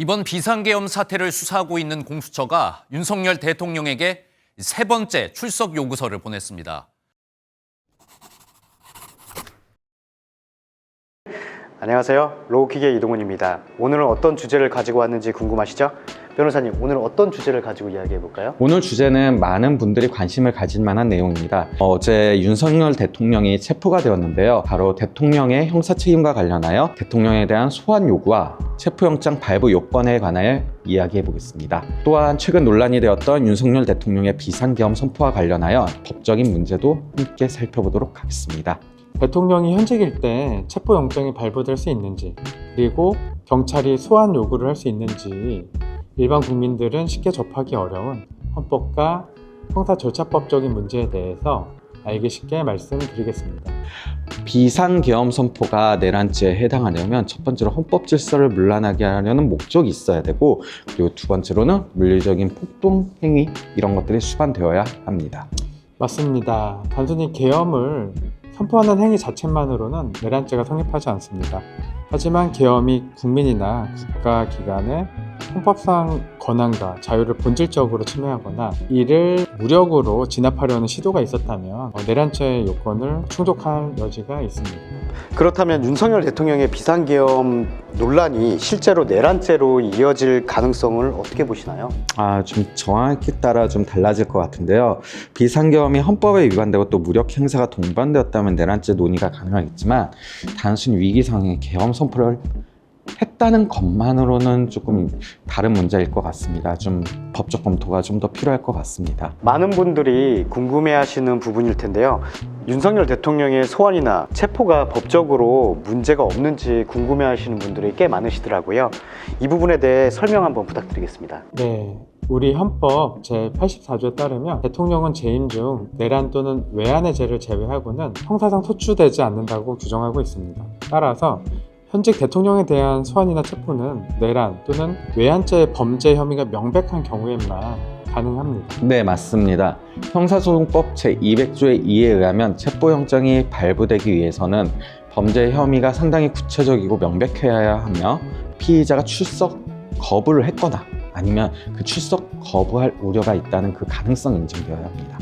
이번 비상계엄 사태를 수사하고 있는 공수처가 윤석열 대통령에게 세 번째 출석 요구서를 보냈습니다. 안녕하세요. 로우킥의 이동훈입니다. 오늘은 어떤 주제를 가지고 왔는지 궁금하시죠? 변호사님, 오늘 어떤 주제를 가지고 이야기해 볼까요? 오늘 주제는 많은 분들이 관심을 가질 만한 내용입니다. 어제 윤석열 대통령이 체포가 되었는데요. 바로 대통령의 형사책임과 관련하여 대통령에 대한 소환 요구와 체포영장 발부 요건에 관하여 이야기해 보겠습니다. 또한 최근 논란이 되었던 윤석열 대통령의 비상계엄 선포와 관련하여 법적인 문제도 함께 살펴보도록 하겠습니다. 대통령이 현직일 때 체포영장이 발부될 수 있는지, 그리고 경찰이 소환 요구를 할 수 있는지 일반 국민들은 쉽게 접하기 어려운 헌법과 형사절차법적인 문제에 대해서 알기 쉽게 말씀드리겠습니다. 비상계엄 선포가 내란죄에 해당하려면 첫 번째로 헌법 질서를 문란하게 하려는 목적이 있어야 되고, 그리고 두 번째로는 물리적인 폭동 행위, 이런 것들이 수반되어야 합니다. 맞습니다. 단순히 계엄을 선포하는 행위 자체만으로는 내란죄가 성립하지 않습니다. 하지만 계엄이 국민이나 국가기관의 헌법상 권한과 자유를 본질적으로 침해하거나 이를 무력으로 진압하려는 시도가 있었다면 내란죄의 요건을 충족할 여지가 있습니다. 그렇다면 윤석열 대통령의 비상계엄 논란이 실제로 내란죄로 이어질 가능성을 어떻게 보시나요? 좀 정확히 따라 좀 달라질 것 같은데요. 비상계엄이 헌법에 위반되고 또 무력 행사가 동반되었다면 내란죄 논의가 가능하겠지만, 단순히 위기 상황에 계엄 선포를 했다는 것만으로는 조금 다른 문제일 것 같습니다. 좀 법적 검토가 좀 더 필요할 것 같습니다. 많은 분들이 궁금해하시는 부분일 텐데요. 윤석열 대통령의 소환이나 체포가 법적으로 문제가 없는지 궁금해하시는 분들이 꽤 많으시더라고요. 이 부분에 대해 설명 한번 부탁드리겠습니다. 네, 우리 헌법 제84조에 따르면 대통령은 재임 중 내란 또는 외환의 죄를 제외하고는 형사상 소추되지 않는다고 규정하고 있습니다. 따라서 현직 대통령에 대한 소환이나 체포는 내란 또는 외환죄의 범죄 혐의가 명백한 경우에만 가능합니다. 네, 맞습니다. 형사소송법 제200조의 2에 의하면 체포영장이 발부되기 위해서는 범죄 혐의가 상당히 구체적이고 명백해야 하며, 피의자가 출석 거부를 했거나 아니면 그 출석 거부할 우려가 있다는 그 가능성이 인정되어야 합니다.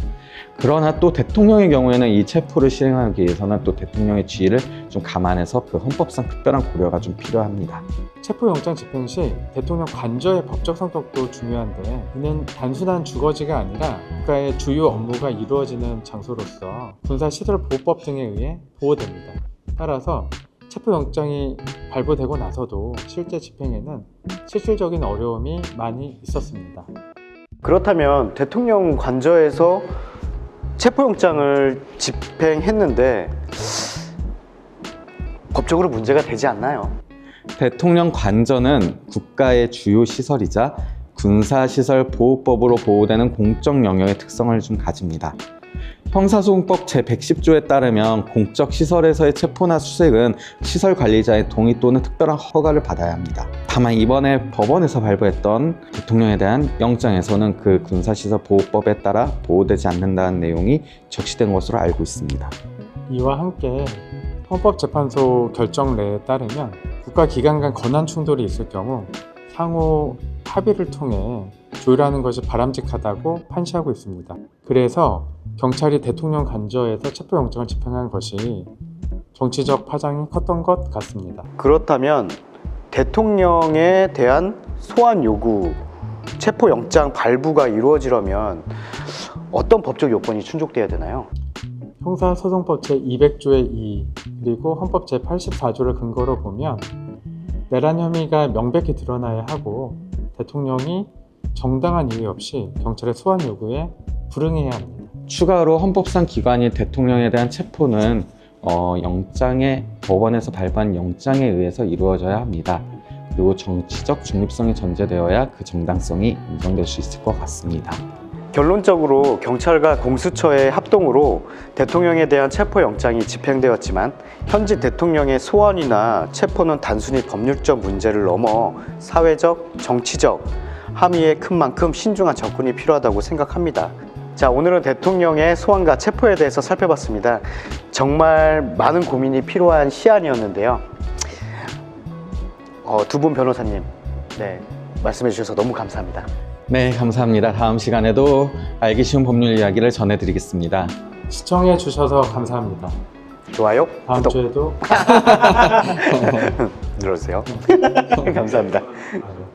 그러나 또 대통령의 경우에는 이 체포를 시행하기 위해서는 또 대통령의 지위를 좀 감안해서 그 헌법상 특별한 고려가 좀 필요합니다. 체포영장 집행 시 대통령 관저의 법적 성격도 중요한데, 이는 단순한 주거지가 아니라 국가의 주요 업무가 이루어지는 장소로서 군사시설보호법 등에 의해 보호됩니다. 따라서 체포영장이 발부되고 나서도 실제 집행에는 실질적인 어려움이 많이 있었습니다. 그렇다면 대통령 관저에서 체포영장을 집행했는데 법적으로 문제가 되지 않나요? 대통령 관저는 국가의 주요 시설이자 군사시설보호법으로 보호되는 공적 영역의 특성을 좀 가집니다. 형사소송법 제110조에 따르면 공적 시설에서의 체포나 수색은 시설 관리자의 동의 또는 특별한 허가를 받아야 합니다. 다만 이번에 법원에서 발부했던 대통령에 대한 영장에서는 그 군사시설 보호법에 따라 보호되지 않는다는 내용이 적시된 것으로 알고 있습니다. 이와 함께 헌법재판소 결정례에 따르면 국가기관 간 권한 충돌이 있을 경우 상호 합의를 통해 조율하는 것이 바람직하다고 판시하고 있습니다. 그래서 경찰이 대통령 관저에서 체포영장을 집행한 것이 정치적 파장이 컸던 것 같습니다. 그렇다면 대통령에 대한 소환 요구, 체포영장 발부가 이루어지려면 어떤 법적 요건이 충족돼야 되나요? 형사소송법 제200조의 2 그리고 헌법 제84조를 근거로 보면 내란 혐의가 명백히 드러나야 하고, 대통령이 정당한 이유 없이 경찰의 소환 요구에 불응해야 합니다. 추가로 헌법상 기관이 대통령에 대한 체포는 법원에서 발부한 영장에 의해서 이루어져야 합니다. 그리고 정치적 중립성이 전제되어야 그 정당성이 인정될 수 있을 것 같습니다. 결론적으로 경찰과 공수처의 합동으로 대통령에 대한 체포영장이 집행되었지만, 현직 대통령의 소환이나 체포는 단순히 법률적 문제를 넘어 사회적, 정치적 함의에 큰 만큼 신중한 접근이 필요하다고 생각합니다. 자, 오늘은 대통령의 소환과 체포에 대해서 살펴봤습니다. 정말 많은 고민이 필요한 시안이었는데요. 두 분 변호사님, 네, 말씀해 주셔서 너무 감사합니다. 네, 감사합니다. 다음 시간에도 알기 쉬운 법률 이야기를 전해드리겠습니다. 시청해 주셔서 감사합니다. 좋아요, 다음 구독 주에도 눌러주세요. 감사합니다. 아, 네.